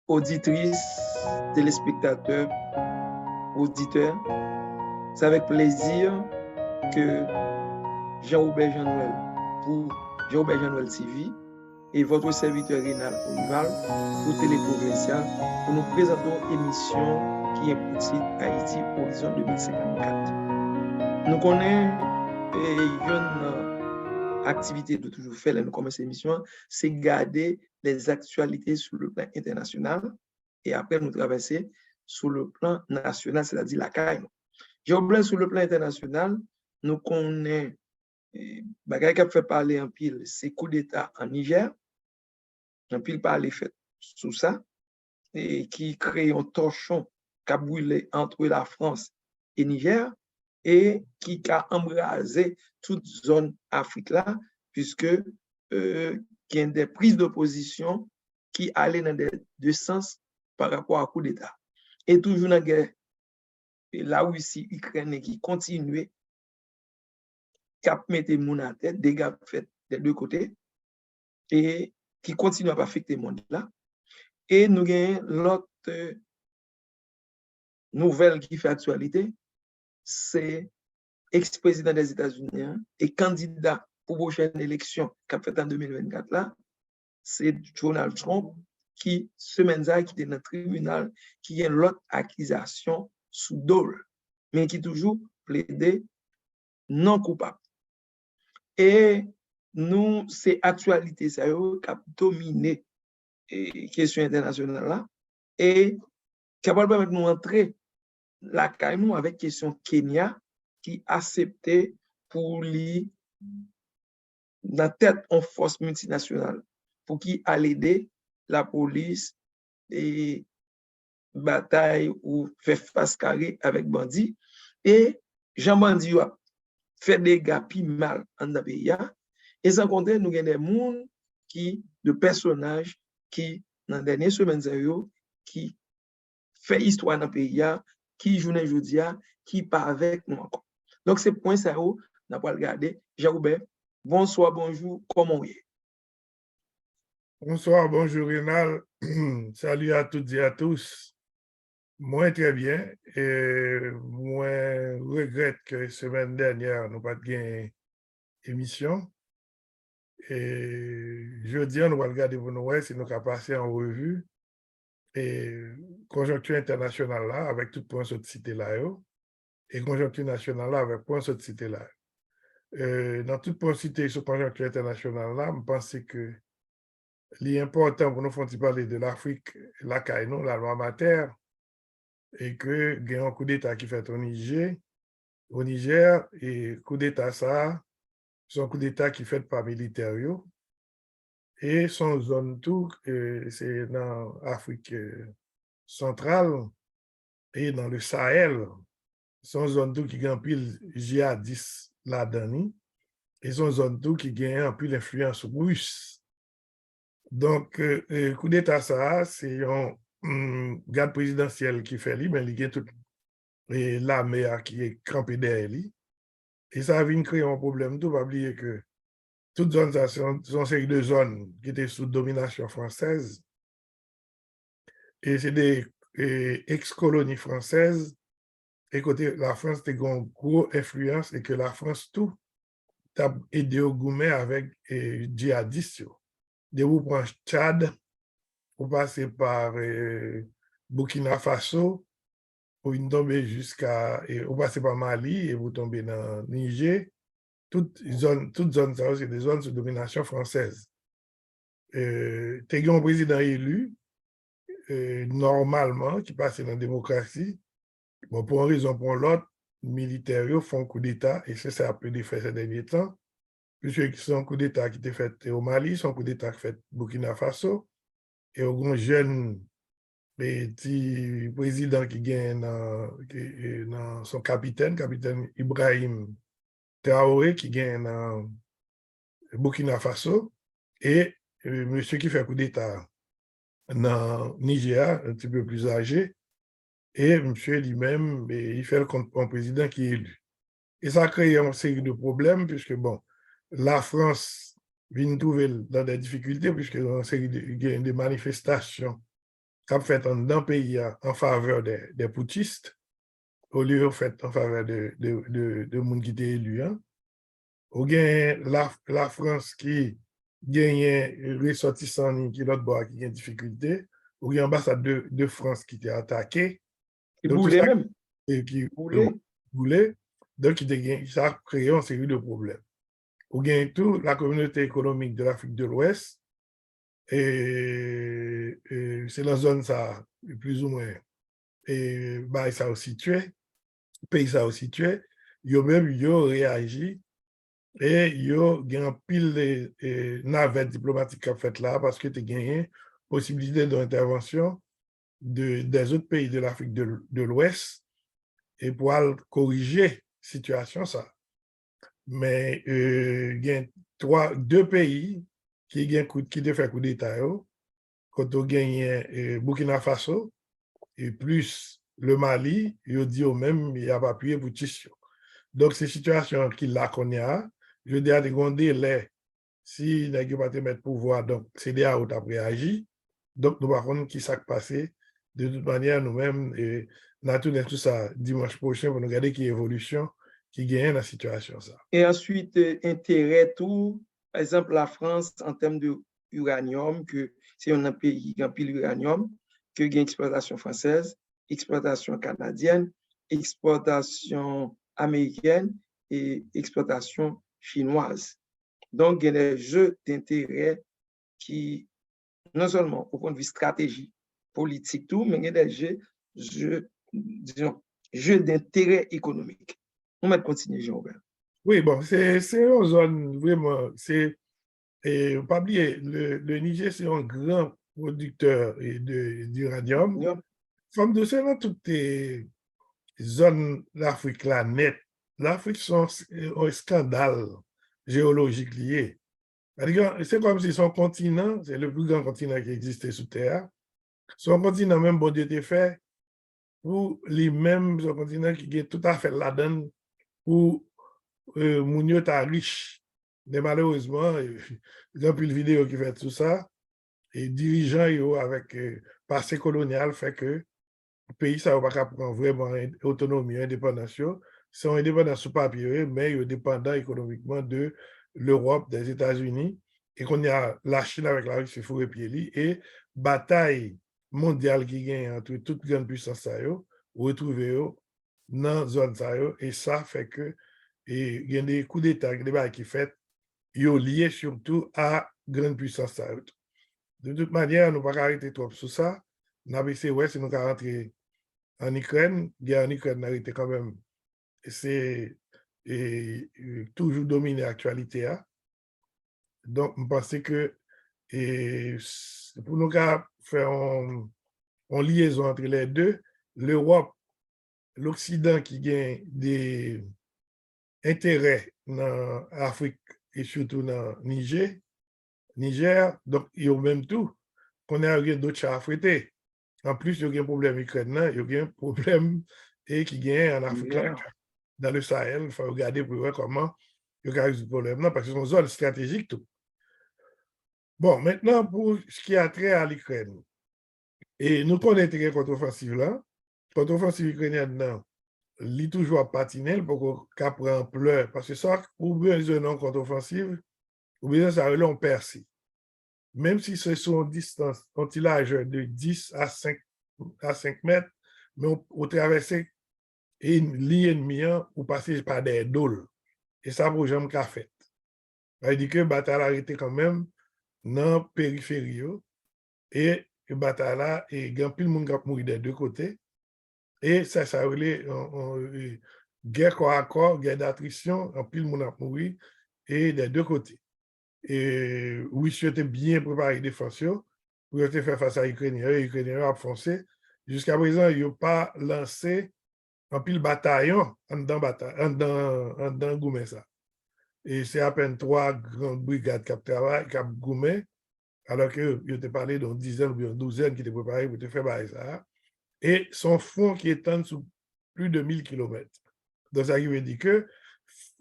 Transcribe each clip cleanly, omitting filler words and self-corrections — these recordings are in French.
auditrices, téléspectateurs, auditeurs, c'est avec plaisir que Jean-Robert Jean-Noël pour Jean-Robert Jean-Noël TV et votre serviteur Rénal Olival pour Télé Provincial pour nous présenter une émission qui est pour titre Haïti Horizon 2054. Nous connaissons une activité de toujours faire, nous commençons l'émission, c'est garder les actualités sur le plan international et après nous traverser sur le plan national, c'est-à-dire la CAI. J'ai oublié sur le plan international, nous connaissons bagay qui a fait parler en pile, c'est coup d'État en Niger, en pile parler fait sous ça, et qui crée un torchon qui a brûlé entre la France et Niger, et qui a embrasé toute zone Afrique là, puisque il y a des prises de position qui allaient dans les deux sens par rapport à coup d'État. Et toujours dans la guerre, la Russie, Ukraine qui continuait à mettre les gens à tête, dégâts faits des deux côtés, et qui continue à affecter le monde là. Et nous avons l'autre nouvelle qui fait actualité, c'est ex-président des États-Unis et candidat pour la prochaine élection qu'a fait en 2024 là, c'est Donald Trump qui, semaine qui était dans le tribunal, qui a l'autre accusation sous dol, mais qui toujours plaidé non coupable. Et nous, c'est actualité ça qui a dominé la question internationale là, et qui va permettre de nous entrer la CAIMou avec question Kenya qui acceptait pour lui la tête en force multinationale pour qui allait aider la police et bataille ou faire face carré avec bandits et Jean Bandi a fait des gars pi mal en dans pays et sans compter nous avons des gens qui de personnages qui dans les dernières semaines qui fait histoire dans le pays qui journée aujourd'hui qui pas avec nous encore. Donc c'est point ça où n'a pas regarder Jean-Robert. Bonsoir, bonjour, comment vous êtes? Bonsoir, bonjour Rénal. Salut à toutes et à tous. Moi, très bien. Et moi, regrette que la semaine dernière, nous n'avons pas de émission. Et jeudi, nous allons regarder pour nous, si nous avons passé en revue. Et conjoncture internationale là, avec tout point de cité là, et conjoncture nationale là, avec point de cité là. Dans tout point de cité sur conjoncture internationale là, je pense que l'important pour nous faire parler de l'Afrique, la CAINO, la loi mater, et que il y a un coup d'État qui fait au Niger, et coup d'État ça, c'est un coup d'État qui fait par militaire, et son zone tout, c'est dans l'Afrique centrale et dans le Sahel, son zone tout qui gagne pile djihadiste là-dedans, et son zone tout qui gagne un peu l'influence russe. Donc, coup d'État ça, c'est un garde présidentiel qui fait lui, mais il y a toute l'armée qui est campée derrière lui. Et ça vient créer un problème. Tout va oublier que toutes zones, ça sont une série de zones qui étaient sous domination française. Et c'est des ex-colonies françaises. Et côté la France, a une grosse influence et que la France, tout, a aidé au Goumet avec djihadistes. De vous prendre Tchad, vous passez par Burkina Faso, vous tombez vous passez par Mali et vous tombez dans Niger. Toute zone, ça, c'est des zones sous domination française. Tu as un président élu, normalement, qui passe dans la démocratie. Bon, pour une raison ou pour l'autre, les militaires font un coup d'État, et c'est ça a pu faire ces derniers temps, puisque c'est un coup d'État qui était fait au Mali, c'est un coup d'État qui fait au Burkina Faso, et au grand jeune petit président qui gagne dans son capitaine Ibrahim Traoré, qui gagne dans Burkina Faso, et monsieur qui fait un coup d'État dans Niger, un petit peu plus âgé, et monsieur lui-même, il fait un président qui est élu. Et ça crée une série de problèmes, puisque, bon, la France vient trouver dans des difficultés, puisque dans une série de manifestations qu'a fait dans le pays en faveur des putschistes, au lieu de fait en faveur de monde qui était élu. Ou bien la France qui gagne ressortissant qui l'autre bord qui a une difficulté, ou bien l'ambassade de France qui était attaquée. Et Donc tout bouler ça même. qui Bouler. voulait, donc ça a créé une série de problèmes. Ou bien tout la communauté économique de l'Afrique de l'Ouest, et c'est la zone ça, plus ou moins, et bah, ça aussi tué, pays ça aussi tué, ils ont même réagi et ils ont gagné pile de navettes diplomatiques qui ont fait là parce que tu as gagné possibilité d'intervention des autres pays de l'Afrique de l'Ouest et pour corriger la situation ça. Mais il y a deux pays qui ont fait coup d'État. Quand on gagne Burkina Faso et plus le Mali, ils dit au même, il n'y a pas appuyé pour Tissot. Donc, c'est une situation qui l'a connu. Je dis à des délais, si n'a pas te mettre pouvoir, donc c'est des où tu as réagi. Donc, nous avons qui s'est passé. De toute manière, nous-mêmes, nous avons tout ça dimanche prochain pour nous regarder qui évolution qui gagne la situation. Ça. Et ensuite, intérêt tout, par exemple, la France en termes de uranium, que c'est un pays qui a pile uranium, que il y a exploitation française, exploitation canadienne, exportation américaine et exploitation chinoise. Donc, il y a des jeux d'intérêt qui, non seulement au point de vue stratégie, politique, tout, mais il y a des jeux d'intérêt économique. On va continuer, Jean-Robert. Oui, bon, c'est une zone vraiment, pas oublier, le Niger, c'est un grand producteur d'uranium. Comme de ça, dans toutes les zones d'Afrique, là, net, l'Afrique, c'est un scandale géologique lié. C'est comme si son continent, c'est le plus grand continent qui existait sous Terre. Son continent, même, bon Dieu, était fait pour les mêmes, son continent qui est tout à fait là-dedans, pour Mounio ta riche. Mais malheureusement, il y a plus de vidéos qui fait tout ça. Et dirigeants avec passé colonial fait que le pays ça va pas prendre vraiment autonomie, indépendance. Ils sont indépendants sous papier, mais ils sont dépendants économiquement de l'Europe, des États-Unis. Et qu'on a la Chine avec la Russie, il faut repier. Et bataille mondiale qui gagne entre toutes grandes puissances, retrouver dans la zone. Et ça fait que et il y a des coups d'État qui fait, ils sont liés surtout à grande puissance. De toute manière, nous ne pouvons pas arrêter trop sur ça. Nous avons essayé, ouais, si nous avons rentré en Ukraine, la guerre en Ukraine a été quand même, c'est toujours dominé l'actualité. Donc, je pense que pour nous faire une liaison entre les deux, l'Europe, l'Occident qui gagne des intérêt dans l'Afrique et surtout dans Niger, donc il y a même tout, qu'on a d'autres chats à fouetter. En plus, il y a un problème ukrainien, il y a un problème qui gagne en Afrique, là, dans le Sahel, il faut regarder pour voir comment il y a ce problème-là, parce que c'est une zone stratégique tout. Bon, maintenant, pour ce qui a trait à l'Ukraine, et nous connaissons la contre-offensive là, contre-offensive ukrainienne, non, il toujours patiné pour qu'on prenne ampleur parce que ça ou bien une contre-offensive ou bien ça on percé. Même si c'est sur une distance, un tirage de 10 à 5 mètres, mais on traverse une ligne ennemie ou passer par des dôles. Et ça, pour jamais qu'a fait. Ça dit que la bataille a arrêté quand même dans la périphérie. Et la bataille là, et il y a plus de monde qui a mouru des deux côtés. Et ça relève guerre corps à corps, guerre d'attrition, en pile monde a mouru, et des deux côtés. Et oui, je était bien préparé défenseur pour faire face à l'Ukrainien. Les Ukrainiens ont foncé. Jusqu'à présent, ils n'ont pas lancé un pile bataillon en dans Goumessa. Et c'est à peine 3 grandes brigades qui travaillent, qui ont Goumé, alors qu'ils étaient parlé d'une dizaine ou d'une douzaine qui étaient préparés pour faire ça. Et son front qui étend sous plus de 1000 km. Donc, ça veut dire que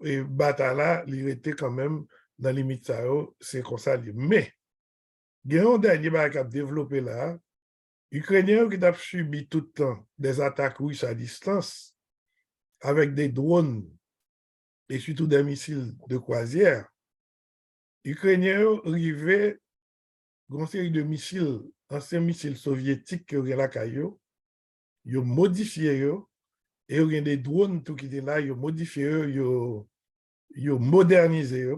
la bataille là, il était quand même dans les limites, c'est comme ça. Mais, il y a un dernier qui a développé là, Ukrainiens qui ont subi tout le temps des attaques russes à distance avec des drones et surtout des missiles de croisière, Ukrainiens arrivaient une série de missiles, anciens missiles soviétiques qui auraient la caillou, ils ont modifié et il y a des drones tout qui étaient là, ils ont modifié, ils ont modernisé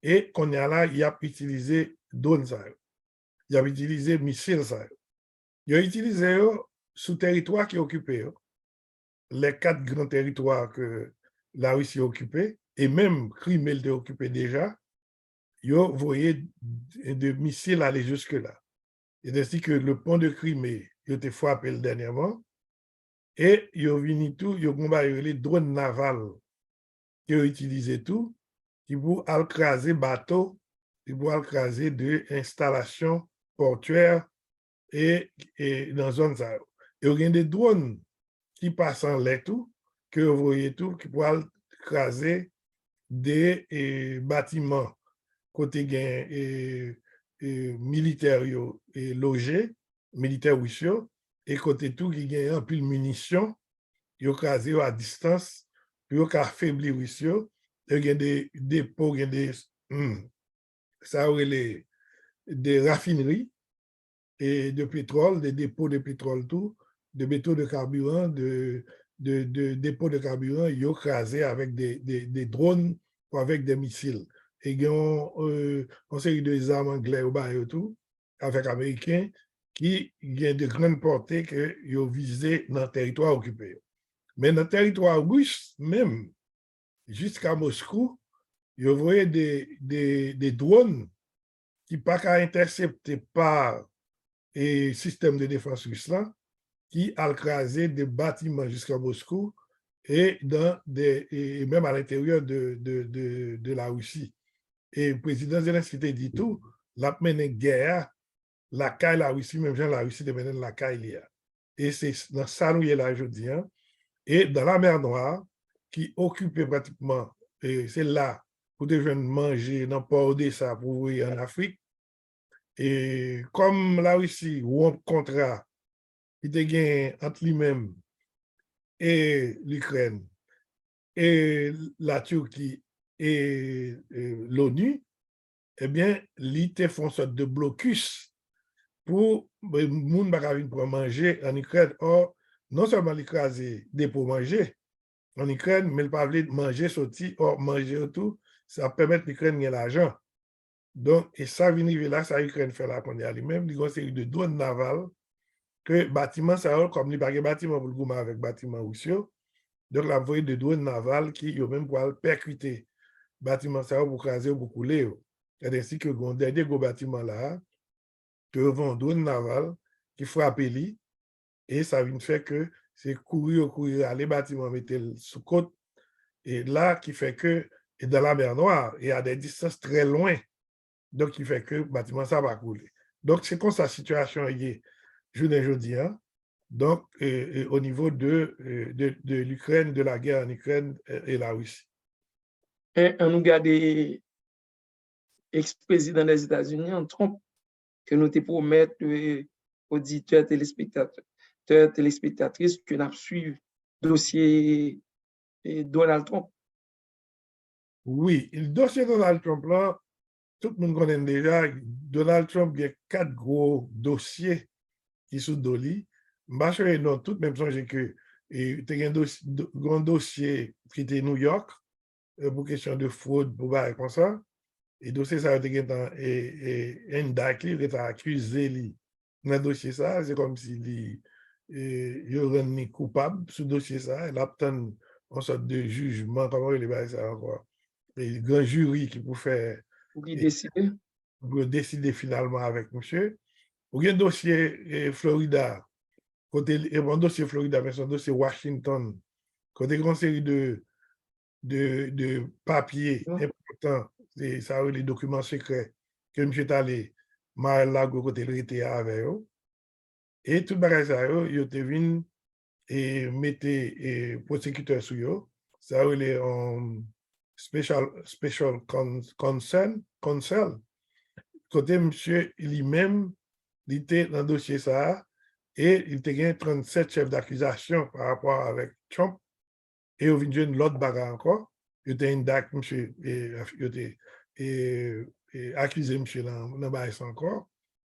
et qu'on y a là, il a utilisé drones, il a utilisé missiles, il a utilisé sous territoire qui est occupé, les 4 grands territoires que la Russie a occupés, et même Crimée était occupé déjà, ils ont envoyé des missiles aller jusque-là. Et ainsi que le pont de Crimée, il a été frappé dernièrement, et ils ont venu tout, ils ont bombardé les drones navals qui ont utilisé tout, qui pour écraser bateaux, qui pour écraser des installations portuaires et dans zone ça. Et il y a des drones qui passent en l'air tout, que vous voyez tout, qui pourraient écraser des bâtiments côté gain militaires et logés, militaires russes, et côté tout qui gagne un peu de munitions, ils ont écrasé à distance, puis ils ont affaibli russes, il y a des dépôts, il y a des, ça aurait des raffineries et de pétrole, des dépôts de pétrole tout, de métaux de carburant, de dépôts de carburant, ils ont écrasé avec des drones ou avec des missiles. Et ils ont une série des armes anglais au bas et tout, avec américains, qui ont de grandes portées qu'ils ont visé dans le territoire occupé. Mais dans le territoire russe même, jusqu'à Moscou, ils ont envoyé des drones qui ne sont pas interceptés par et système de défense russe là, qui a écrasé des bâtiments jusqu'à Moscou et même à l'intérieur de la Russie. Et le président Zelensky a dit tout, la mené guerre, la caille la Russie, même gens la Russie de mener la caille. Et c'est dans ça nous y est là aujourd'hui. Hein. Et dans la mer Noire, qui occupait pratiquement, et c'est là pour des jeunes manger dans le port d'Odessa pour aller en Afrique. Et comme la Russie ou un contrat qui était gagné entre lui-même et l'Ukraine et la Turquie et l'ONU, eh bien, l'IT font sorte de blocus pour les gens pour manger en Ukraine. Or, non seulement l'écraser des pour manger en Ukraine, mais le pas manger sorti, or manger tout, ça permet l'Ukraine de gagner l'argent. Donc, et ça vient là, ça l'Ukraine fait là qu'on y a lui-même, il y a une série de drones navals que bâtiment ça comme il n'y a pas de bâtiment pour le gouvernement avec bâtiment russe. Donc, la voie de drones navals qui ont même pour percuter bâtiment ça pour craser ou pour couler. Et ainsi que le dernier gros bâtiment là, que vont drone naval qui frappe lui, et ça vient faire que c'est courir, aller bâtiment mettre sous côte, et là qui fait que, et dans la mer Noire, il y a des distances très loin, donc qui fait que le bâtiment ça va couler. Donc, c'est comme sa situation est aujourd'hui, hein? Donc, au niveau de l'Ukraine, de la guerre en Ukraine et la Russie. On nous garde ex-président des États-Unis, en Trump, que nous te promettons auditeurs, téléspectatrices, que nous suivons le dossier Donald Trump. Oui, le dossier Donald Trump, là, tout le monde connaît déjà, Donald Trump, il y a 4 gros dossiers qui sont doli. Je ne non, tout même songé que il y a un dossier qui était New York pour question de fraude, pour voir comme ça. Et le dossier, ça a été indicté, il a accusé dans le dossier, ça, c'est comme si il rendu coupable sur le dossier, ça, il a obtenu une sorte de jugement, comment il est ça encore. Et le grand jury qui pour faire. Pour décider. Pour décider finalement avec monsieur. Ou il y a un dossier Florida, côté un dossier Florida, mais c'est un dossier Washington, côté une série de papiers importants, ça les documents secrets que M. est allé Mar-a-Lago côté le était avec eux. Et tout le bagage ça, ils ont venu et mettez prosécuteur sur eux. Ça les special counsel. Côté monsieur lui-même, il était dans le dossier ça, et il te gagné 37 chefs d'accusation par rapport avec Trump, et au vient l'autre bagarre encore, il a indact monsieur, et accusé monsieur dans le encore,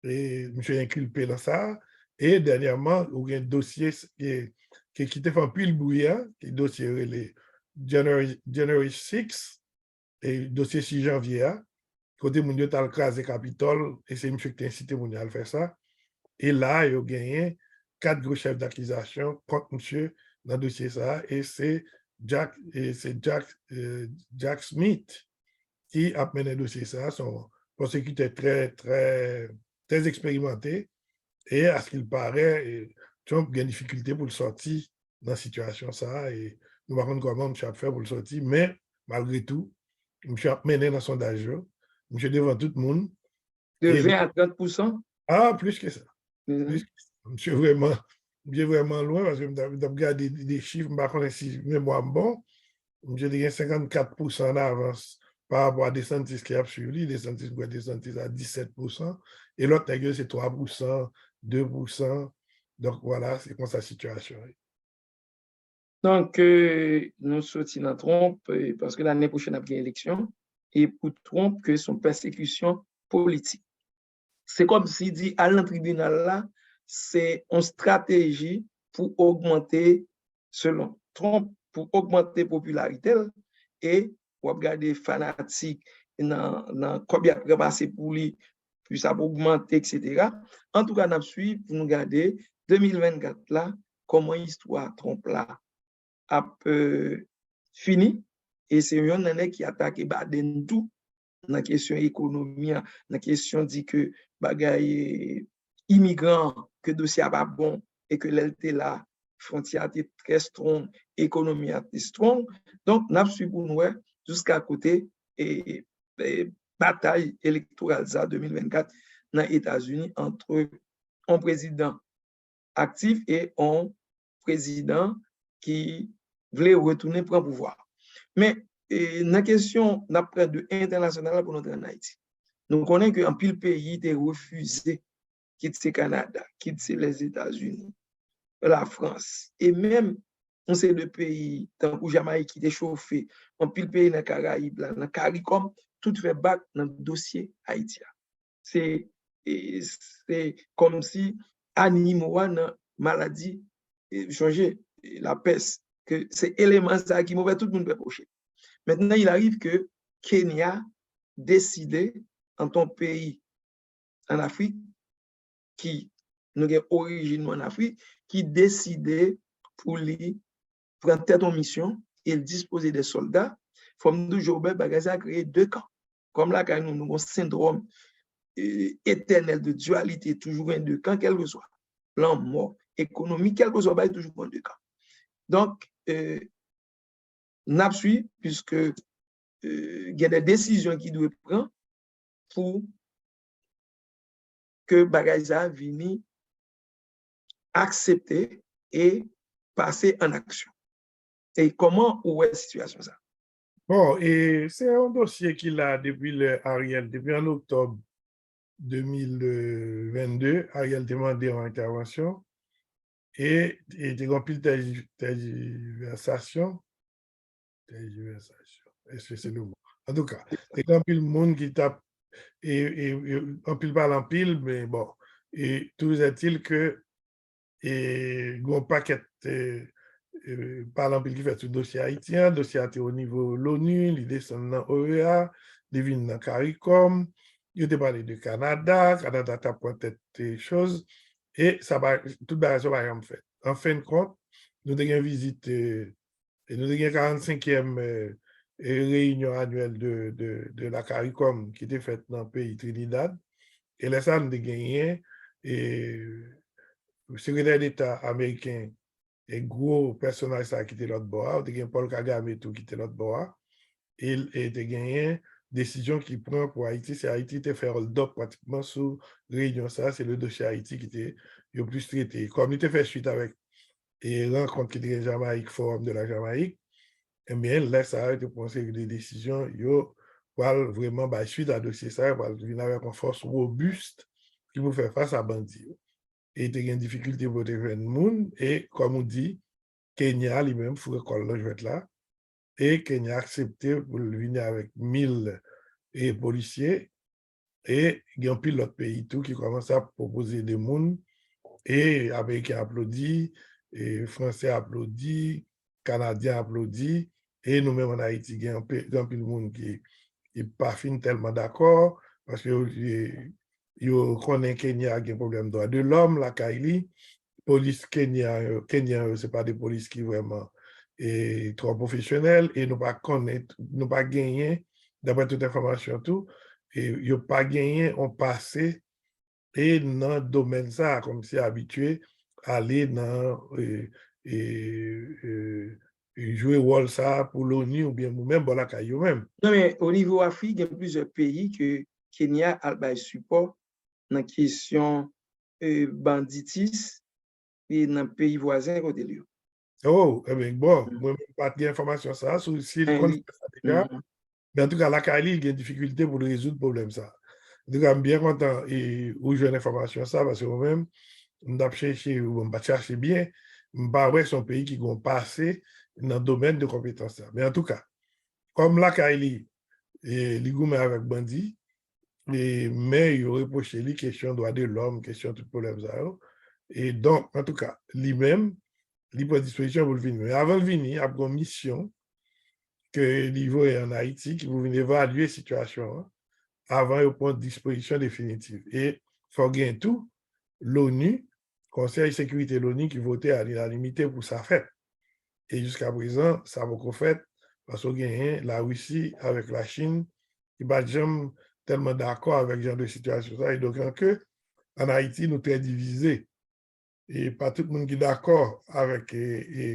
et monsieur inculpé dans ça, et dernièrement, il y a un dossier qui était fait un pile bouillant, qui est dossier les January 6, et dossier 6 janvier, côté mon Dieu, t'as le crasé Capitole, et c'est monsieur qui t'a incité mon Dieu à faire ça. Et là, il a gagné 4 gros chefs d'accusation contre monsieur dans le dossier ça, et c'est Jack Smith qui a mené le dossier ça, son prosécuteur très expérimenté, et à ce qu'il paraît, Trump a une difficulté pour le sortir dans la situation ça, et nous ne savons pas comment M. a fait pour le sortir, mais malgré tout, M. a mené dans le sondage, M. devant tout le monde. De 20 à 30%? Ah, plus que ça. Mhm. Je suis vraiment loin parce que je regarde des chiffres, je ne sais pas si mémoire bon. J'ai dit 54% d'avance par rapport à DeSantis qui a suivi. DeSantis à 17%. Et l'autre, c'est 3%, 2%. Donc voilà, c'est comme sa situation. Donc, nous sortis dans Trump parce que l'année prochaine, il y a une élection. Et pour Trump, que son persécution politique. C'est comme s'il dit à l'tribunal là, c'est une stratégie pour augmenter, selon Trump, pour augmenter la popularité et pour regarder fanatiques dans combien de passé pour lui, puis ça va augmenter, etc. En tout cas, nous suivons pour nous regarder 2024 là, comment l'histoire Trump là a fini. Et c'est une année qui attaque Biden tout dans la question économie, dans la question dit que bagay immigrants, que dossier pas bon et que l'LT là, frontière était très strong, économie était strong. Donc, nous suivons nous jusqu'à côté et bataille électorale ça 2024 dans les États-Unis entre un président actif et un président qui voulait retourner prendre pouvoir. Mais dans la question de internationale pour notre en Haïti, nous connaissons qu'un pile pays a refusé quitter le Canada, quitter les États-Unis, la France, et même on sait le pays, tant que Jamaïque qui est chauffé, un pile pays dans les Caraïbes, dans le CARICOM, tout fait bac dans le dossier haïtien. C'est comme si animaux dans maladie changer la peste, que c'est élément ça qui mauvais tout le monde peut pocher. Maintenant, il arrive que Kenya décide en ton pays en Afrique, qui nous avons origine en Afrique, qui décide pour lui prendre tête en mission et disposer des soldats. Comme nous, Jobert Bagaza a créé 2 camps. Comme là, quand nous avons un syndrome éternel de dualité, toujours un 2 camps, quel que soit. L'homme mort, économie, quel que soit, toujours un 2 camps. Donc, n'absuit, puisque il y a des décisions qui doivent prendre pour que Bagaza vienne accepter et passer en action. Et comment où est la situation ça? Bon, et c'est un dossier qu'il a depuis Ariel, depuis en octobre 2022, Ariel demandé en intervention et il a rempli tergiversation. Est-ce que c'est le mot? En tout cas, il y a le monde qui tape et en pile par en pile, mais bon, et tout est-il que et un paquet par exemple, qui fait ce dossier haïtien, dossier a été au niveau de l'ONU, il descend dans l'OEA, il vient dans CARICOM, il a parlé du Canada, Canada a pointé des choses, et ça va, tout ça va être fait. En fin de compte, nous avons une visite, et nous avons une 45e réunion annuelle de la CARICOM qui était faite dans le pays Trinidad, et là, ça, nous avons gagné, et le secrétaire d'État américain et gros personnage qui était l'autre bord, il y a Paul Kagame qui était l'autre bord, et il a gagné décision qu'il prend pour Haïti, c'est Haïti qui fait le doc pratiquement sous réunion ça, c'est le dossier Haïti qui était le plus traité. Comme il était fait suite avec et rencontre qui était Jamaïque, forum de la Jamaïque, eh bien, là, ça a été pensé que des décisions, yo, pour vraiment, suite à dossier ça, pour venir avec une force robuste qui vous fait face à bandits. et il y a une difficulté pour te faire le monde. Et comme on dit, Kenya lui-même, il faut qu'on le joue là. Et Kenya a accepté pour venir avec 1000 policiers. Et il y a un pilote pays tout qui commence à proposer des mondes. Et Américains applaudissent, et Français applaudissent, Canadiens applaudissent. Et nous-mêmes en Haïti, il y a un peu de monde qui n'est pas fin tellement d'accord parce que yo connaît Kenya a un problème de droits de l'homme, la Kaili. Police Kenya, ce pas des polices qui vraiment est trop professionnels et nous pas connaître, nous pas gagner, d'après toute information tout, et yo pas gagné, on passé et dans le domaine ça, comme si habitué à aller dans jouer rôle ça pour l'ONU ou bien nous-mêmes, bon la caillou même. Non, mais au niveau Afrique, il y a plusieurs pays que Kenya a le support dans la question banditisme et dans les pays voisins côté lui. Oh, eh bien, bon, moi, je n'ai pas d'informations ça, sur si le ça déjà, mais en tout cas, la Cali, il y a une difficulté pour résoudre le problème ça. En tout cas, je suis bien content et où j'ai l'information ça, parce que moi-même, je vais chercher, ou je vais chercher bien, je vais son pays qui vont passer dans le domaine de compétences. Mais en tout cas, comme la Cali, les gourmets avec bandit, mais il y aurait reproché les questions droits de l'homme, question de problème ça. Et donc, en tout cas, lui-même, il prend disposition pour le venir. Mais avant de venir, il y a une mission que niveau est en Haïti qui vous venez évaluer la situation avant de prendre disposition définitive. Et il faut gagner tout, l'ONU, Conseil de sécurité de l'ONU qui votait à l'unanimité pour sa fête. Et jusqu'à présent, ça va qu'on fait parce que gagné la Russie avec la Chine, qui ne sont jamais tellement d'accord avec ce genre de situation. Et donc, en Haïti, nous sommes très divisés. Et pas tout le monde qui est d'accord avec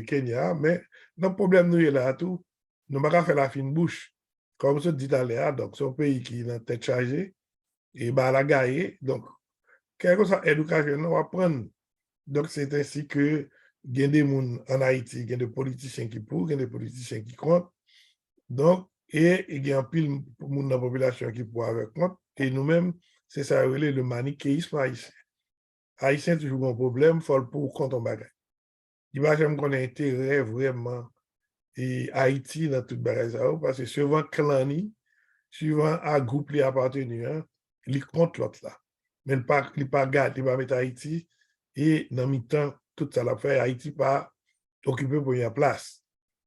Kenya, mais le problème nous est là tout. Nous ne pouvons pas faire la fine bouche. Comme je dis à l'heure, donc c'est un pays qui est dans tête chargée et bah la gagne. Donc, quelque chose éducation, on va prendre. Donc, c'est ainsi que il y a des gens en Haïti, il y a des politiciens qui pour, il y a des politiciens qui contre. Donc, et il y a un pile de monde dans la population qui pour avec contre. Et nous-mêmes, c'est ça le manichéisme haïtien. Haïtien toujours un problème, il faut le pour contre un bagage. Il va jamais qu'on a intérêt vraiment et Haïti dans toute bagage parce que suivant clani, suivant à groupe qui appartenu, il contre l'autre là. Mais il pas garde, il va mettre Haïti et dans le temps tout ça l'a fait Haïti pas occupé pour une place.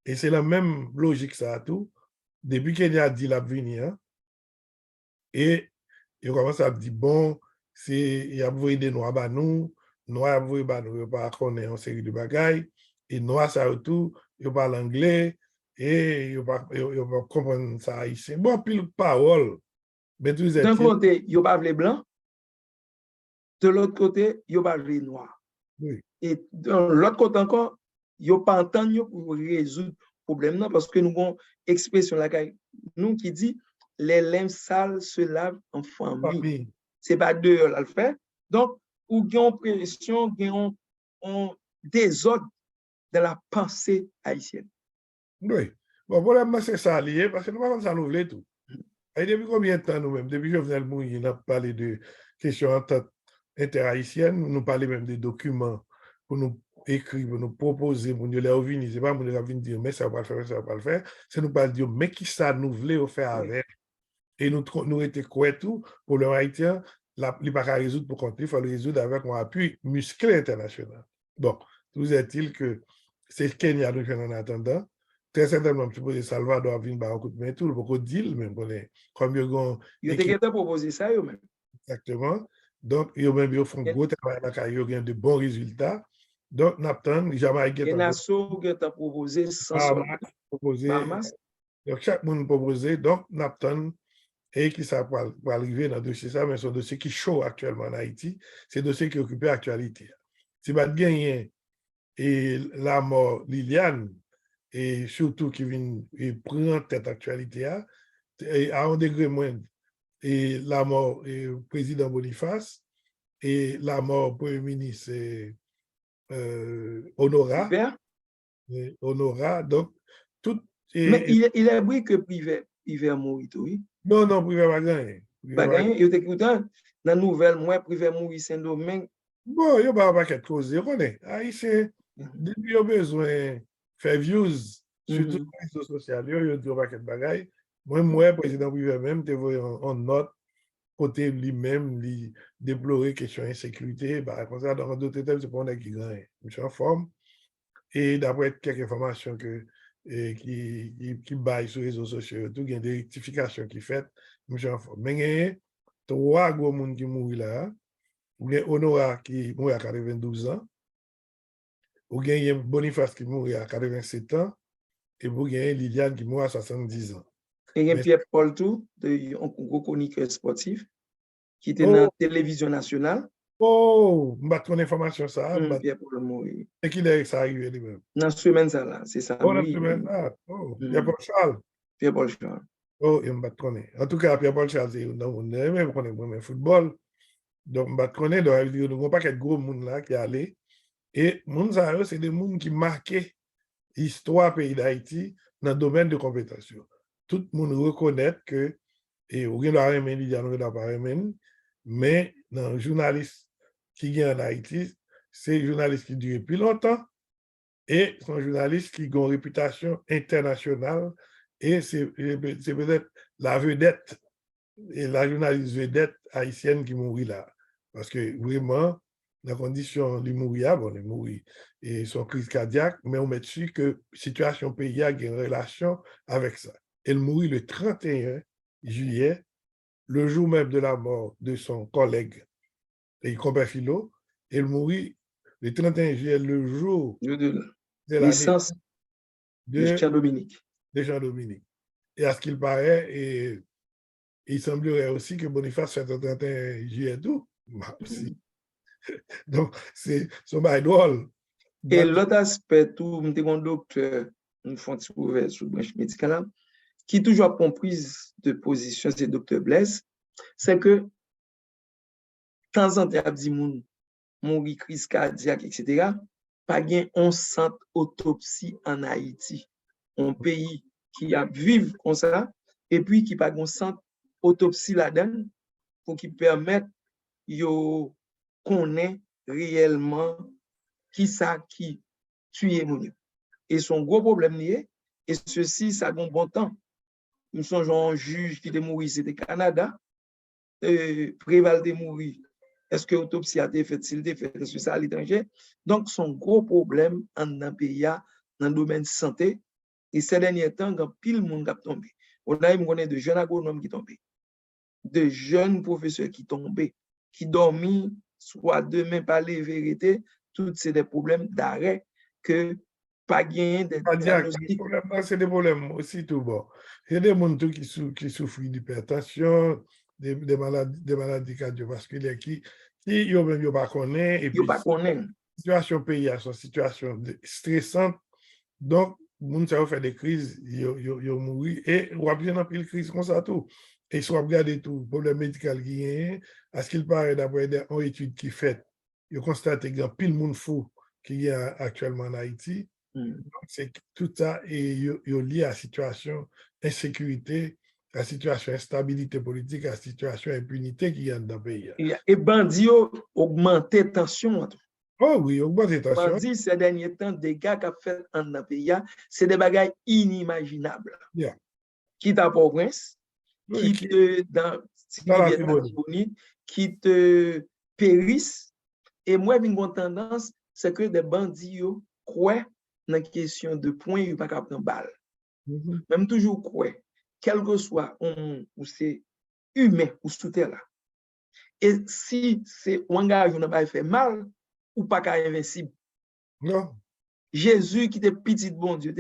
Et c'est la même logique ça tout. Depuis qu'il a dit la venir et il commence à dire bon il a envoyé des noirs à nous, noirs envoyé à nous, il pas connaître une série de bagailles, et noirs ça tout, il parle anglais, et il va comprendre ça haïtien. Bon, puis le parole, mais tout d'un côté, il pas les blancs, de l'autre côté, il pas les noirs. Oui. Et de l'autre côté encore, il pas entendu pour résoudre le problème, parce que nous avons une expression là, nous qui dit les limbes sales se lavent en famille. C'est pas deux à le faire. Donc, ou gagnons pression, gagnons désordre de la pensée haïtienne. Oui. Bon, problème, c'est ça lié, parce que nous avons ça l'ouvrir tout. Et depuis combien de temps nous-mêmes, depuis Jovenel Moïse, on a parlé de questions interhaïtiennes, nous parlons même des documents pour nous écrire, pour nous proposer, pour nous les revenir. Ce n'est pas pour nous venir dire, mais ça va pas le faire, ça va pas le faire. C'est nous pas dire, mais qui ça nous voulait faire avec. Et nous étions quoi tout pour le Haïtien, il ne pas résoudre pour compter, il faut le résoudre avec un appui musclé international. Bon, vous est-il que c'est Kenya nous en attendant. Très certainement, je suppose que Salvador vient par un coup de main, tout le beaucoup de deal, même comme il a proposé ça, même. Exactement. Donc, ils font un gros travail là, ils ont de bons résultats. Donc, Napton, Jamaïque et Nassau a proposé sans Bahamas. Donc, chaque monde proposé. Donc, Napton, et qui ça pour arriver dans le dossier ça, mais c'est un dossier qui est chaud actuellement en Haïti. C'est un dossier qui occupe l'actualité. Si vous gagnez et la mort Liliane, et surtout qui vient prendre cette actualité à un degré moindre, et la mort du président Boniface, et la mort du Premier ministre Honora. Honora, donc, tout. Mais il a dit que privé a mouru, oui. Non, privé va gagner. Va gagner, il était écoutant. Dans la nouvelle, moi, privé mouru Saint-Domingue, Bon, il y a pas quelque chose, vous connaissez. Haïtien, depuis ils ont besoin de faire views, surtout sur les réseaux sociaux, ils ont dit pas quelque bagaille. Moi, le président privé même, tu vois en note, côté lui-même, lui déplorer question insécurité, bah, comme ça, dans d'autres thèmes, c'est pas on est qui gagne. Je suis en forme. Et d'après quelques informations qui baillent sur les réseaux sociaux, tout, il y a des rectifications qui faites, je suis en forme. Mais il y a trois gros monde qui mourent là. Ou bien Honora qui mourit à 92 ans, ou bien Boniface qui mourit à 87 ans, et vous avez Liliane qui mourit à 70 ans. Et il y a Mais, Pierre-Paul Tout, un gros chroniqueur sportif, qui était dans oh, la télévision nationale. oh, je vais information ça, Pierre-Paul mourit. et qu'il est ça arrivé lui-même. Dans la semaine, ça là, c'est ça, Oh, la oui. semaine, oh, Pierre-Paul Charles. Pierre-Paul Charles. Oh, je ne connais pas. En tout cas, Pierre-Paul Charles, c'est même connaît le football. Donc, je ne connais pas. Il n'y a pas de gros monde là qui est allé. Et monde ça, c'est des gens qui marquaient l'histoire pays d'Haïti dans le domaine de compétence. Tout le monde reconnaît que, et on doit remettre, il y a pas remettre, mais dans le journaliste qui vient en Haïti, c'est un journaliste qui dure depuis longtemps et c'est un journaliste qui a une réputation internationale et c'est peut-être la vedette, et la journaliste vedette haïtienne qui mourit là. Parce que vraiment, la condition de mourir, bon, il mourit et son crise cardiaque, mais on met dessus que la situation pays a une relation avec ça. Elle mourit le 31 juillet, le jour même de la mort de son collègue, et compère Philo. Elle mourit le 31 juillet, le jour De de la naissance de de Jean-Dominique. Jean-Dominique. Et à ce qu'il paraît, et il semblerait aussi que Boniface fait le 31 juillet tout. Donc, c'est son bail drôle. Et l'autre aspect, tout, je suis un docteur, une fonction ouverte sur la branche médicale, qui toujours prend prise de position, c'est docteur Blaise, c'est que, de temps en temps, il dit, mon crise cardiaque, etc., pas gain on centre autopsie en Haïti. Un pays qui a vécu comme ça, et puis qui pas un centre autopsie là-dedans, pour qui permette yo connaît réellement qui ça qui tue mon. Et son gros problème lié, et ceci, ça a un bon temps. Nous sommes un juge qui est mort, c'était Canada, Préval de mourir. Est-ce que l'autopsie a été faite? S'il a été fait, est-ce que ça à l'étranger? Donc, son gros problème en un pays, dans le domaine de santé, et ces derniers temps, quand pile le monde a tombé. On a eu de jeunes agronomes qui tombent, de jeunes professeurs qui tombent, qui dorment, soit demain par les vérités, tous c'est des problèmes d'arrêt que pas gagner des diagnostics. C'est des problèmes aussi tout bon. Il y a des gens qui souffrent d'hypertension, des maladies cardiovasculaires qui ne même pas connaissent. Et puis, la situation pays a une situation stressante. Donc, les gens fait des crises, ils mourent. Et on a bien une crise comme ça tout. Et si on regarde tout, le problème médical qui est, à ce qu'il paraît d'après une étude qui est faite, ils constatent qu'il y a pile de monde fou qui y a actuellement en Haïti. C'est tout ça est lié à la situation d'insécurité, à la situation d'instabilité politique, à la situation d'impunité qui y a dans le pays. Et bandits augmenté la tension. Oh oui, augmenté la tension. Bandits, ces derniers temps, des gars qui ont fait en pays, c'est des bagailles inimaginables. Yeah. Qui t'a pas prince, qui te dans qui te périssent. Et moi, j'ai une tendance, c'est que des bandits croient dans la question de points, ils ne pas prendre balle. Même toujours croient, quel que soit ou c'est humain ou sous terre. Et si c'est un engagement qui n'a pas fait mal, ou pas invincible. Non. Jésus qui était petit bon Dieu,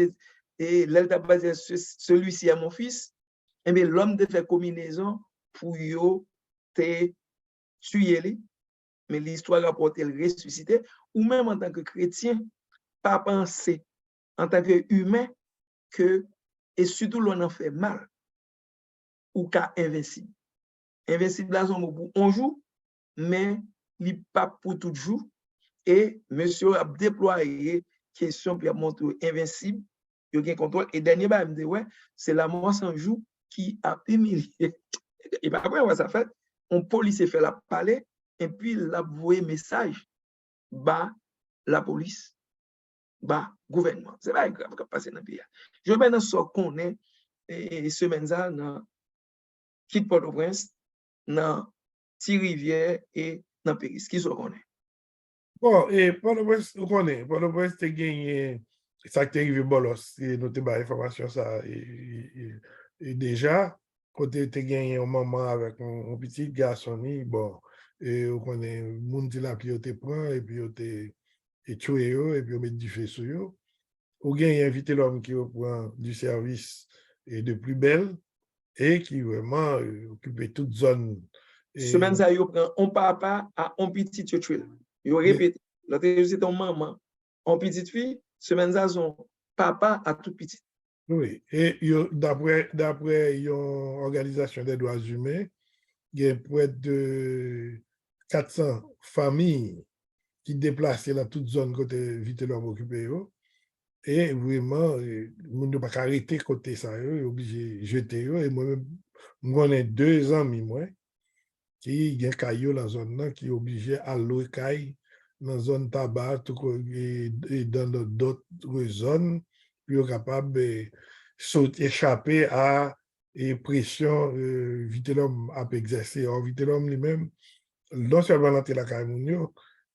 et là, celui-ci est mon fils, et bien l'homme de fait combinaison pour te tuer, mais l'histoire rapporte le ressuscité, ou même en tant que chrétien, pas penser en tant qu'humain que, et surtout l'on en fait mal, ou qu'à invincible. Invincible, là, on joue, mais il n'est pas pour tout jour, et monsieur a déployé question pour montrer invincible, il y a contrôle, et dernier, il me dit, ouais, c'est la mort sans jour qui a humilié. Et après, ça fait, on police fait la parler, et puis il a envoyé message bas la police, bas gouvernement. C'est pas grave qui passe dans le pays. Je vais maintenant ce qu'on est semaine ça dans Quitte Port-au-Prince, dans Ti-Rivière et dans Péris. Qui sont qu'on est? Bon, et Port-au-Prince, on connaît. Port-au-Prince, tu as gagné ça qui est arrivé bolos, et nous avons information ça. Et déjà, quand tu as gagné un moment avec un petit garçon, bon, et on connaît, le monde qui l'a pris, te prend, et puis on te tué, et puis on met du feu sur eux. On gagne invité l'homme qui reprend du service et de plus belle, et qui vraiment occupe toute zone. Semaine ça, yo prend un papa à un petit tué. Yo répète, l'autre c'est ton maman, un petite fille, semaine ça, son papa à tout petit. Oui, et d'après une organisation des droits humains, il y a près de 400 familles qui déplacent dans toute zone côté vite l'homme occupé. Et vraiment, on ne peut pas arrêter côté ça, ils sont obligés de jeter. Et moi-même, on a 2 amis, moi, qui ont caillou dans la zone qui est obligé à louer caille dans la zone tabac et dans d'autres zones pour être capable d'échapper à la pression vite l'homme a exercer. Alors, vite l'homme lui-même, non seulement dans la caille,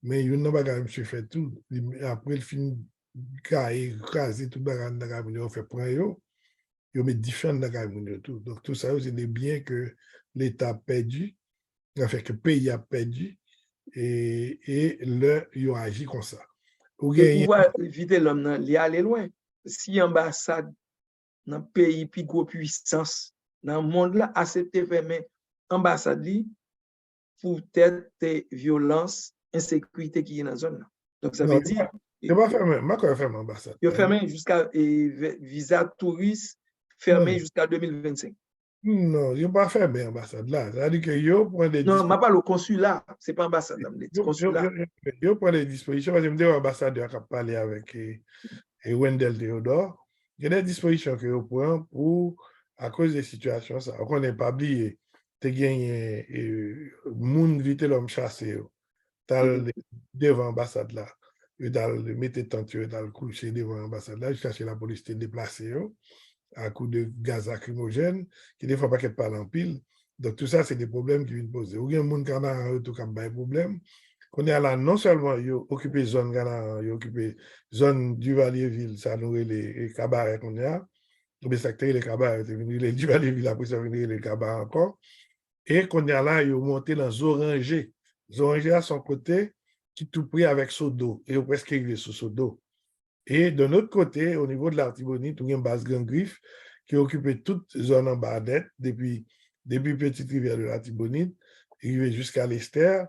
mais il n'a pas quand même fait tout. Après le film, écraser tout dans la caille, on fait prendre, il met différents dans la caille, tout. Donc, tout ça, c'est des biens que l'État a perdu. Ça fait que le pays a perdu et là, ils ont agi comme ça. Et pouvoir éviter l'homme, il aller loin. Si l'ambassade dans le pays plus gros puissance, dans le monde là, accepter fermer l'ambassade pour tête violence, insécurité qui est dans la zone là. Donc ça veut dire. Il va fermer, ma quoi fermer l'ambassade. Il fermer jusqu'à visa touriste fermé jusqu'à 2025. Non, il va pas fermer l'ambassade là. C'est-à-dire que yo prend des non, je parle au consulat, c'est pas ambassade, consulat. Yo prend des dispositions, parce que je me dis l'ambassadeur qui a parlé avec Wendell Theodore, il y a des dispositions que vous prenez pour, à cause des situations, ça, on n'est pas oublié, tu gagné, moun vite l'homme chassé, devant l'ambassade là, dans le mettre tenture, dans le coucher devant l'ambassade là, jusqu'à ce que la police te déplace à coup de gaz lacrymogène, qui ne faut pas qu'elle parle en pile. Donc tout ça, c'est des problèmes qui viennent poser. Ou il y a un monde qui a un problème. On est là, non seulement ils occupent zone Ghana, ils occupent zone Duvalier-Ville, ça nous les cabarets qu'on a, les secteurs les cabarets, les Duvalier-Ville, après ça venir les cabarets encore, et qu'on est là, ils ont monté dans Zorangé. Zorangé à son côté, qui tout pris avec Sodo, et ils ont presque arrivé sur Sodo. Et de l'autre côté, au niveau de l'Artibonite, il y a une base Grand-Griffe qui occupe toute zone en Bardette, depuis Petite Rivière de l'Artibonite, arrivé jusqu'à l'Esther,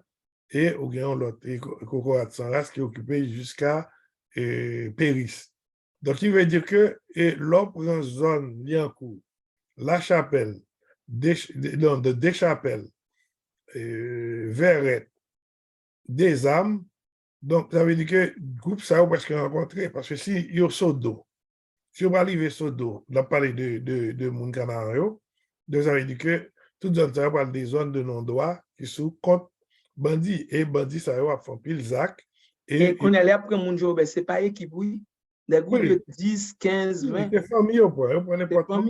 et au gagnant l'autre, Cocorat Sanras qui est occupé jusqu'à Péris. Donc, il veut dire que l'on prend zone Liancourt, La Chapelle, de Deschapelles, Verret, des âmes. Donc, ça veut dire que le groupe, ça va presque rencontrer, parce que si il y a Sodo, si on va arriver Sodo, on va parler de mon canario, donc ça veut dire que toute zone, ça va parler des zones de non-droit qui sont contre bandits, et bandits, ça va faire pile ZAC. Et qu'on allait après mon job, c'est pas équipe, oui. Des groupes de 10, 15, 20. C'est famille, on prend n'importe quoi.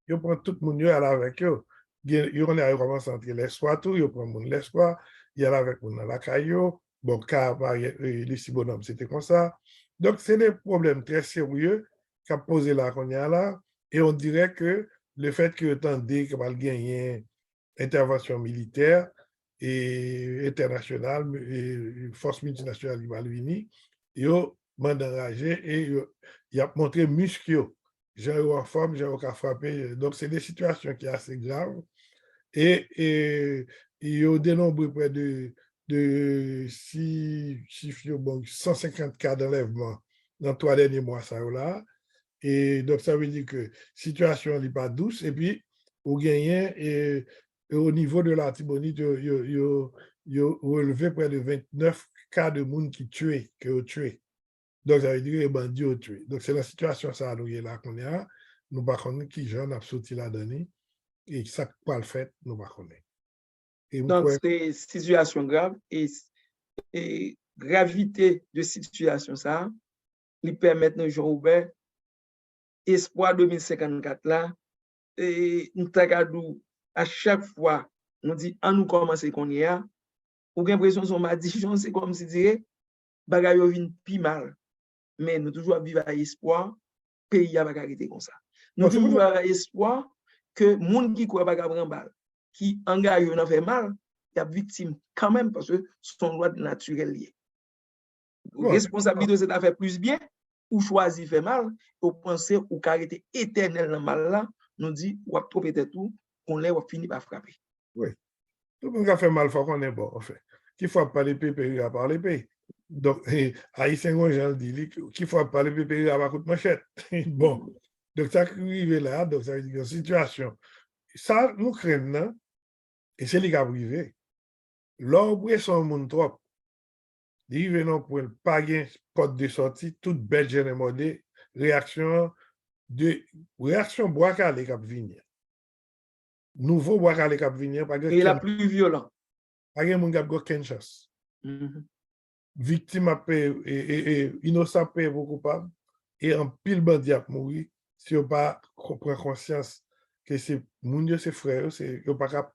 On prend tout le monde avec eux. Il y a vraiment centré l'espoir, tout, il prend l'espoir, il y a avec mon la caillou. Bon, car les six bonhommes, c'était comme ça. Donc, c'est des problèmes très sérieux qu'a posé là, qu'on y a là. Et on dirait que le fait que tendez qu'il va gagner intervention militaire et internationale, et force multinationale, il va venir, il m'a enragé et il a montré muscle. J'ai eu en forme, j'ai eu qu'à frapper. Donc, c'est des situations qui sont assez graves. Et il y a dénombré près de 150 cas d'enlèvement dans 3 derniers mois, ça là. Et donc, ça veut dire que la situation n'est pas douce. Et puis, au gagnant, et au niveau de l'Artibonite, il y a relevé près de 29 cas de monde qui tuent. Donc, ça veut dire que les bandits ont tué. Donc, c'est la situation ça nous est là qu'on est là. Nous ne savons pas qui j'en a sorti la donnée. Et ça, quoi le fait, nous ne savons pas. Donc, c'est une situation grave. Et gravité de situation ça, lui permettre de Jean-Robert, espoir 2054 là, et nous tagadou à chaque fois, nous dit, en nous commencer qu'on y a, ou bien l'impression son ma dijon, c'est comme si dirait, bagay yo vin pi mal, mais nous toujours vivre à espoir, pays a pas arrêter comme ça. Nous toujours à espoir que monde qui croit pas prendre balle, qui engage dans fait mal, il y a victime quand même parce que son droit naturel lié. Responsabilité c'est de faire plus bien ou choisir faire mal, ou penser ou caractère éternel dans mal là, nous dit ou trop peut-être tout qu'on l'a fini par frapper. Oui. Tout le monde a fait mal, il faut qu'on est bon, en fait. Qui faut pas les pays à parler pays. Donc, Haïtien, Jean dit, qui faut pas les pays à ma coup de manchette. Bon. Donc, ça arrive là, donc ça veut dire une situation. Ça, nous craignons, et c'est les gars privés. L'ombre son monde trop. Ils viennent pour le pas de porte de sortie, toute belle jeune modée, réaction bois calé cap venir. Nouveau bois calé cap venir, pas Et la plus violent. Pas de monde qui a aucune chance. Victime a payé et innocent payé pour coupable et en pile bandit a mourir si on pas prend conscience que c'est moun c'est frère, c'est on pas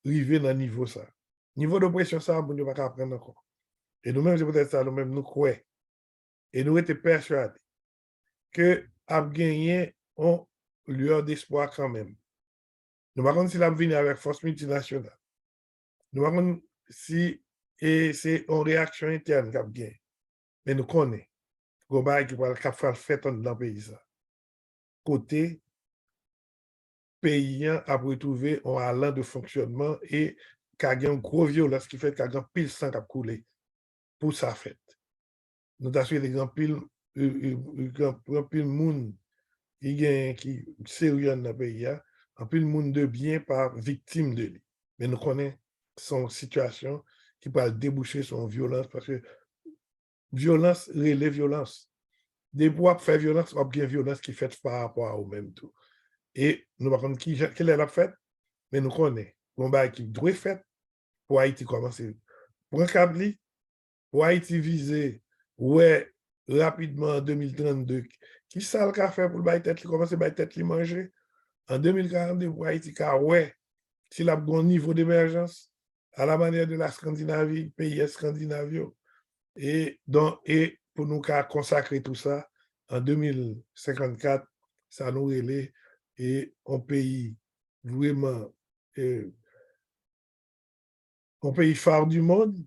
arriver dans niveau ça. Niveau de pression ça moun pas apprendre encore. Et nous-mêmes, c'est peut-être ça, nous-mêmes, nous croyons. Et nous étions persuadés que a gagné une lueur d'espoir quand même. Nous ne savons pas si la venir avec force multinationale. Nous ne savons pas si c'est une réaction interne qui a gagné. Mais nous connaissons. Nous savons qu'il faut faire dans le pays. Côté, pays a retrouvé un allant de fonctionnement et qui a une grosse violence qui fait qu'il y a un pile sang qui a coulé pour sa fête. Nous avons fait l'exemple, un pile monde qui sérieux dans le pays, un pile monde de bien par victime de lui. Mais nous connaissons son situation qui peut déboucher sur violence parce que violence relève violence. Des bois faire violence, ou bien violence qui fait par rapport à eux-mêmes tout. Et nous ne savons pas quelle est la fête, mais nous connaissons. Bon, qui doit faire pour Haïti commencer. Pour un câble, pour Haïti viser, ouais, rapidement en 2032, qui ça le fait pour le tête, commencer à tête li manger? En 2042, pour Haïti, car ouais, s'il a un bon niveau d'émergence, à la manière de la Scandinavie, pays scandinaviaux, et pour nous consacrer tout ça, en 2054, ça nous relève et un pays vraiment, un pays phare du monde,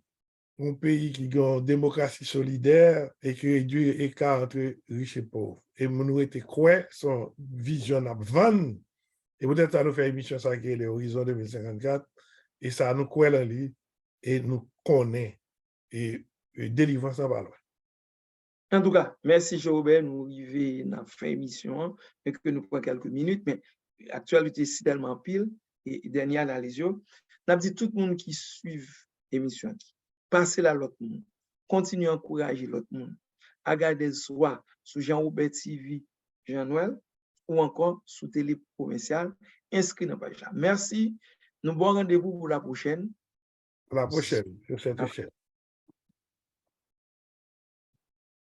un pays qui a une démocratie solidaire et qui réduit l'écart entre riches et pauvres. Et nous étions croyants, son vision à vendre, et peut-être ça nous fait une émission ça qui est l'horizon 2054, et ça nous croit en lui, et nous connaît, et délivrance en valeur. En tout cas, merci Jean-Robert, nous arrivons dans la fin de l'émission, et que nous prenons quelques minutes, mais l'actualité est tellement pile, et dernière analyse, nous avons dit tout le monde qui suit l'émission, passez là l'autre monde, continuez à encourager l'autre monde, à garder soit sur Jean-Robert TV, Jean-Noël, ou encore sur Télé Provinciale, inscrit dans la page là. Merci, nous bon rendez-vous pour la prochaine. La prochaine, sur cette chaîne.